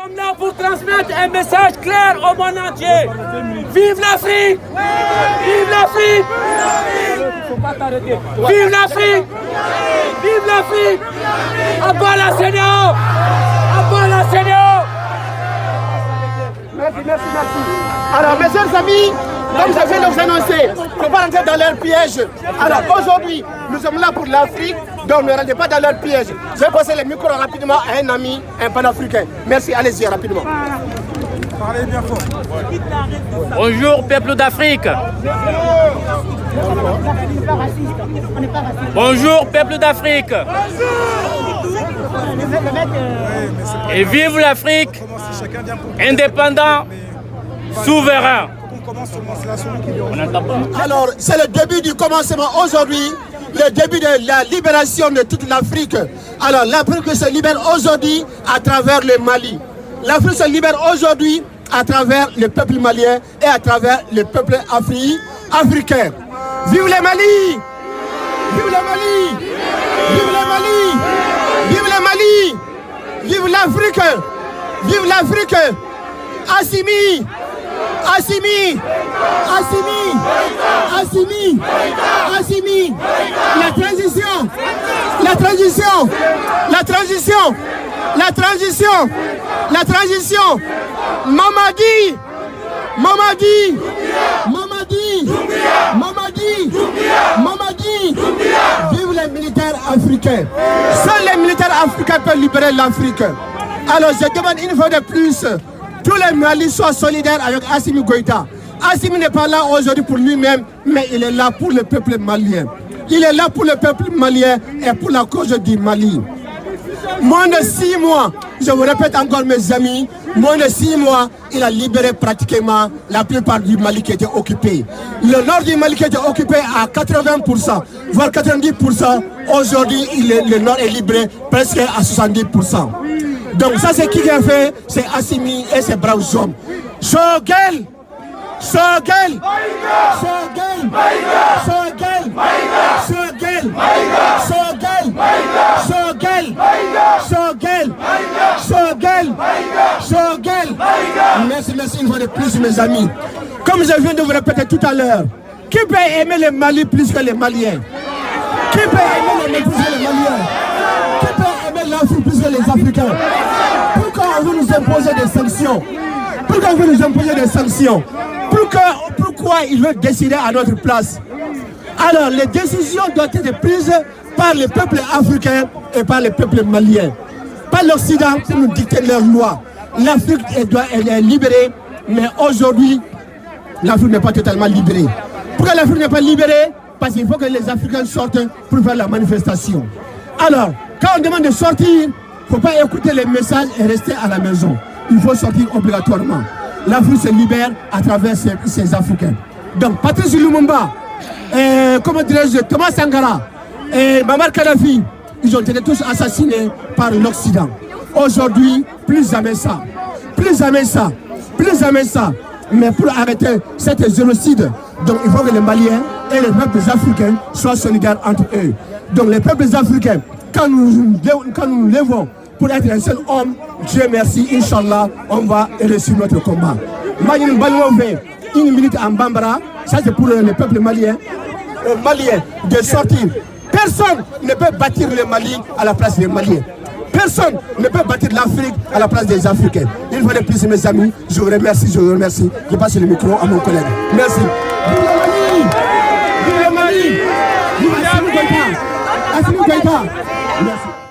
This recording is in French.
sommes là pour transmettre un message clair au monde entier. Vive l'Afrique! Vive l'Afrique! Vive l'Afrique! Vive l'Afrique! À bas la CEDEAO! À bas la CEDEAO! Merci. Alors, mes chers amis, comme je viens de vous annoncer, il ne faut pas rentrer dans leur piège. Alors, aujourd'hui, nous sommes là pour l'Afrique, donc ne rentrez pas dans leur piège. Je vais passer le micro rapidement à un ami, un panafricain. Merci, allez-y rapidement. Parlez bien fort. Bonjour, peuple d'Afrique. Bonjour, peuple d'Afrique. Et vive l'Afrique, indépendant, souverain. Alors, c'est le début du commencement aujourd'hui, le début de la libération de toute l'Afrique. Alors, l'Afrique se libère aujourd'hui à travers le Mali. L'Afrique se libère aujourd'hui à travers le peuple malien et à travers le peuple africain. Vive le Mali! Vive le Mali! Vive le Mali! Vive le Mali! Vive l'Afrique! Vive l'Afrique! Assimi! Assimi! Assimi! Assimi! Assimi! La transition! La transition! La transition! La transition! La transition! Mamadi! Mamadi! Mamadi! Mamadi! Mamadi! Vive les militaires africains! Seuls les militaires africains peuvent libérer l'Afrique. Alors je demande une fois de plus, tous les Mali soient solidaires avec Assimi Goïta. Assimi n'est pas là aujourd'hui pour lui-même, mais il est là pour le peuple malien. Il est là pour le peuple malien et pour la cause du Mali. Moins de 6 mois, je vous répète encore mes amis, moins de 6 mois, il a libéré pratiquement la plupart du Mali qui était occupé. Le nord du Mali qui était occupé à 80%, voire 90%, aujourd'hui le nord est libéré presque à 70%. Donc ça c'est qui a fait, c'est Assimi et ses braves hommes. Shogel! Shogel! Shogel! Shogel! Shogel! Shogel! Shogel! Shogel! Shogel! Shogel! Merci une fois de plus mes amis. Comme je viens de vous répéter tout à l'heure, qui peut aimer le Mali plus que les Maliens? Qui peut aimer le Mali plus que les Maliens? Qui peut aimer l'Afrique plus que les Africains? Pourquoi on veut nous imposer des sanctions? Pourquoi on veut nous imposer des sanctions? Pourquoi il veut décider à notre place? Alors, les décisions doivent être prises par le peuple africain et par le peuple malien. Pas l'Occident pour nous dicter leurs lois. L'Afrique est libérée, mais aujourd'hui, l'Afrique n'est pas totalement libérée. Pourquoi l'Afrique n'est pas libérée? Parce qu'il faut que les Africains sortent pour faire la manifestation. Alors, quand on demande de sortir, il ne faut pas écouter les messages et rester à la maison. Il faut sortir obligatoirement. L'Afrique se libère à travers ces Africains. Donc Patrice Lumumba, comment dirais-je, Thomas Sankara et Muammar Kadhafi, ils ont été tous assassinés par l'Occident. Aujourd'hui, plus jamais ça. Plus jamais ça. Plus jamais ça. Mais pour arrêter cet génocide, donc il faut que les Maliens et les peuples africains soient solidaires entre eux. Donc les peuples africains, quand nous levons pour être un seul homme, Dieu merci, Inch'Allah, on va réussir notre combat. Une minute en Bambara, ça c'est pour le peuple malien, de sortir. Personne ne peut bâtir le Mali à la place des Maliens. Personne ne peut bâtir l'Afrique à la place des Africains. Une fois de plus, mes amis, je vous remercie. Je passe le micro à mon collègue. Merci. Vive le Mali! Vive le Mali! Vive Assimi Goïta! Assimi Goïta! Merci.